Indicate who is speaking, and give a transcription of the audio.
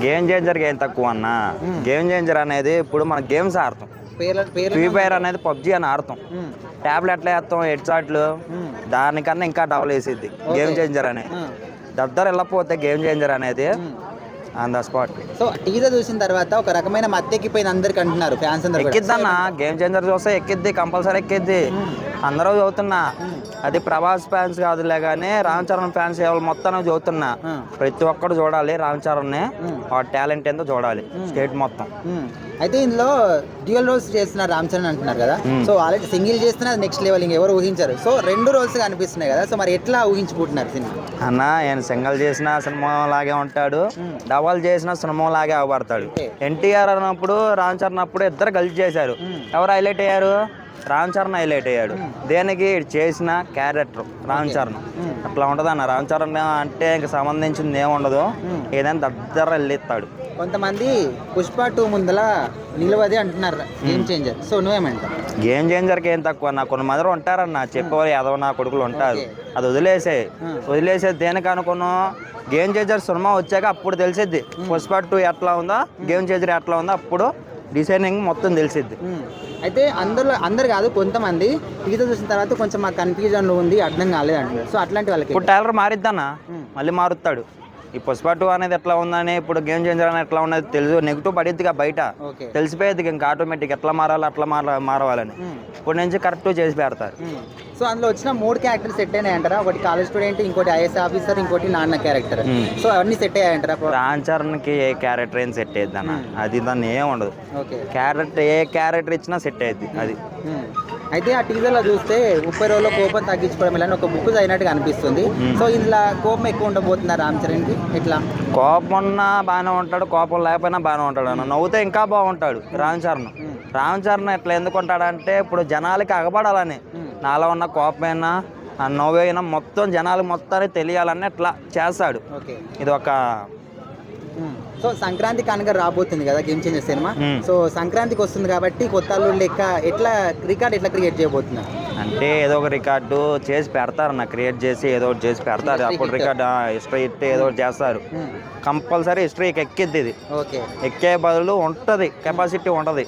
Speaker 1: Game చేంజర్కి ఏం తక్కువ అన్న. గేమ్ చేంజర్ అనేది ఇప్పుడు మనం గేమ్స్ ఆడతాం. ఫ్రీ ఫైర్ అనేది పబ్జి అని ఆడతాం. ట్యాబ్లు ఎట్లా వేస్తాం, హెడ్ షాట్లు, దానికన్నా ఇంకా డబుల్ వేసిద్ది గేమ్ చేంజర్ అనేది. దద్దరు వెళ్ళకపోతే గేమ్ చేంజర్ అనేది on the spot.
Speaker 2: So teaser చూసిన తర్వాత ఒక రకమైన మత్తెక్కిపోయింది అందరికి అంటున్నారు ఫ్యాన్స్ అందరూ.
Speaker 1: ఎక్కిద్దన్న, గేమ్ చేంజర్ చూస్తే ఎక్కిద్ది, కంపల్సరీ ఎక్కిద్ది. అందరూ చదువుతున్నా, అది ప్రభాస్ ఫ్యాన్స్ కాదులే కానీ రామ్ చరణ్ ఫ్యాన్స్ ఎవరు మొత్తం చదువుతున్నా. ప్రతి ఒక్కరు చూడాలి రామ్ చరణ్ని, ఆ టాలెంట్ ఏందో చూడాలి స్టేట్ మొత్తం.
Speaker 2: అయితే ఇందులో డ్యూయల్ రోల్స్ చేస్తున్నారు రామ్ చరణ్ అంటున్నారు కదా. సో ఆల్రెడీ సింగిల్ చేస్తున్నా నెక్స్ట్ లెవెల్ ఇంకెవరు ఊహించారు. సో 2 రోల్స్ కనిపిస్తున్నాయి కదా. సో మరి ఎట్లా ఊహించుకుంటున్నారు సినిమా
Speaker 1: అన్న? ఆయన సింగిల్ చేసిన సినిమా లాగే ఉంటాడు, డబల్ చేసిన సినిమా లాగే అవబడతాడు. ఎన్టీఆర్ అన్నప్పుడు రామ్ చరణ్ అప్పుడు ఇద్దరు కలిసి చేశారు. ఎవరు హైలైట్ అయ్యారు? రామ్ చరణ్ హైలైట్ అయ్యాడు. దేనికి? చేసిన క్యారెక్టర్ రామ్ చరణ్ అట్లా ఉంటుంది అన్న. రామ్ చరణ్ అంటే ఇంక సంబంధించింది ఏముండదు, ఏదైనా దగ్గర వెళ్ళిస్తాడు.
Speaker 2: కొంతమంది పుష్ప 2 ముందల నిలవది అంటున్నారు గేమ్ చేంజర్. సో నువ్వేమంటావు?
Speaker 1: గేమ్ చేంజర్కి ఏం తక్కువ అన్న. కొంతమంది ఉంటారన్న చెప్పేవారు, యాదవ నా కొడుకులు ఉంటారు. అది వదిలేసే దేనికి అనుకున్నాం. గేమ్ చేంజర్ సినిమా వచ్చాక అప్పుడు తెలిసిద్ది పుష్ప 2 ఎట్లా ఉందో, గేమ్ చేంజర్ ఎట్లా ఉందో అప్పుడు డిసైనింగ్ మొత్తం తెలిసిద్ది.
Speaker 2: అయితే అందరు కాదు, కొంతమంది టీజర్ చూసిన తర్వాత కొంచెం మాకు కన్ఫ్యూజన్లో ఉంది, అర్థం కాలేదు అంటారు. సో అట్లాంటి వాళ్ళకి
Speaker 1: ఇప్పుడు టైలర్ మారిద్దన్న, మళ్ళీ మారుతాడు. ఈ పుష్ప 2 అనేది ఎట్లా ఉందని, ఇప్పుడు గేమ్ చేంజర్ అనేది ఎట్లా ఉన్నది తెలుసు. నెగిటివ్ పడిద్దిగా బయట, తెలిసిపోయేది ఇంకా ఆటోమేటిక్ ఎట్లా మారాలి అట్లా మారవాలని. ఇప్పుడు నుంచి కరెక్ట్ చేసి పెడతారు.
Speaker 2: సో అందులో వచ్చిన 3 క్యారెక్టర్స్ సెట్ అయినాయి అంటారా? ఒకటి కాలేజ్ స్టూడెంట్, ఇంకోటి ఐఎస్ ఆఫీసర్, ఇంకోటి నాన్న క్యారెక్టర్. సో అవన్నీ సెట్ అయ్యాయంటారా?
Speaker 1: రామ్ చరణ్కి ఏ క్యారెక్టర్ ఏం సెట్ అయ్యిద్ది అన్న, అది దాన్ని ఏం ఉండదు. క్యారెక్టర్ ఏ క్యారెక్టర్ ఇచ్చినా సెట్ అయ్యిద్ది అది.
Speaker 2: అయితే ఆ టీజర్లో చూస్తే 30 రోజుల్లో కోపం తగ్గించుకోవడం ఇలా ఒక బుక్ అయినట్టుగా అనిపిస్తుంది. సో ఇందులో కోపం ఎక్కువ ఉండబోతున్నారు రామ్ చరణ్కి. ఎట్లా?
Speaker 1: కోపం ఉన్నా బాగానే ఉంటాడు, కోపం లేకపోయినా బాగానే ఉంటాడు అన్న. నవ్వుతే ఇంకా బాగుంటాడు రామ్ చరణ్. రామ్ చరణ్ ఎట్లా ఎందుకు ఉంటాడంటే ఇప్పుడు జనాలకి అగబడాలని, నాలో ఉన్న కోపమైనా ఆ నవ్వైనా మొత్తం జనాలు మొత్తానికి తెలియాలని అట్లా చేస్తాడు. ఇది ఒక
Speaker 2: సో సంక్రాంతి కానుక రాబోతుంది కదా గేమ్ చేంజర్ సినిమా. సో సంక్రాంతికి వస్తుంది కాబట్టి కొత్త అల్లుడు లెక్క రికార్డ్ ఎట్లా క్రియేట్ చేయబోతున్నారు
Speaker 1: అంటే ఏదో ఒక రికార్డు చేసి పెడతారు అన్న. క్రియేట్ చేసి ఏదో ఒకటి చేసి పెడతారు. అప్పుడు రికార్డు హిస్టరీ ఇట్టి ఏదో ఒకటి చేస్తారు. కంపల్సరీ హిస్టరీకి ఎక్కిద్ది. ఇది ఎక్కే బదులు ఉంటుంది, కెపాసిటీ ఉంటుంది.